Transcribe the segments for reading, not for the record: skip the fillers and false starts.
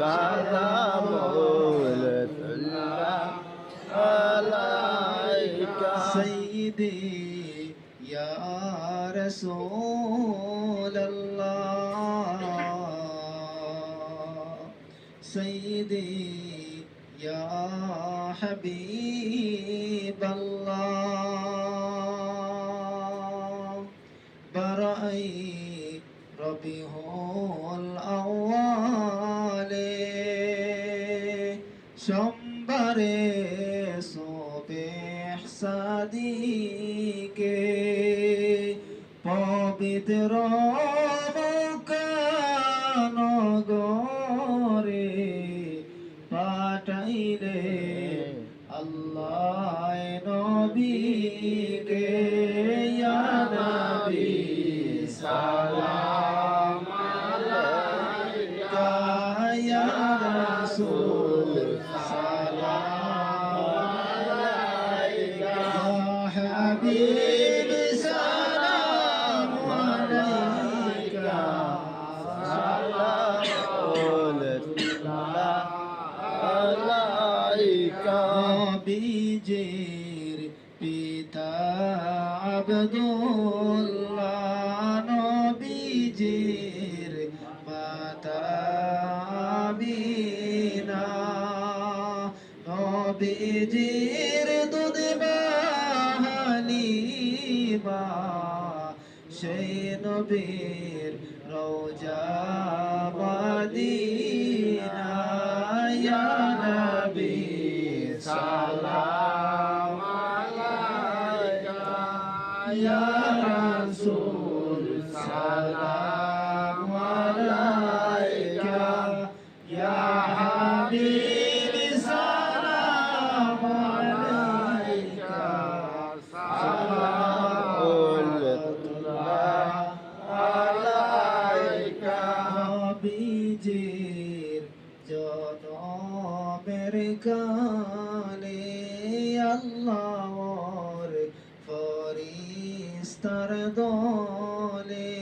সালামুল্লাহ আলাইকা সাইয়্যিদি ইয়া রাসূলাল্লাহ সাইয়্যিদি ইয়া হাবিবাল্লাহ বারাই রবিহুল আউয়ালে সোমবারে সুবহ সাদিকে পবিত্র নগরে পাঠাইলে আল্লাহ নবীকে ইয়া নবী সালাম আলাইকা ইয়া রাসূল সালাম আলাইকা ইয়া হাবিব সালাম আলাইকা সালামুল্লাহ আলাইকা নবীজির পিতা আব্দুল্লাহ নবীজির মাতা আমিনা নবীজির দুধ হালিমা সেই নবীর রওজা মদিনা ইয়া নবী সালাম আলাইকা ইয়া রাসূল সালাম আলাইকা ইয়া হাবিব সালাম আলাইকা সালামুল্লাহ আলাইকা নবীজির জনমের কালে আল্লাহর ফরিস্তার দলে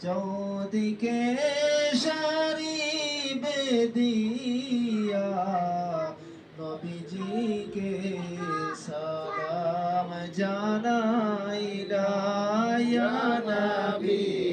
চৌদিকে সারি বেদিয়া নবীজিকে সালাম জানাইলা ইয়া নবী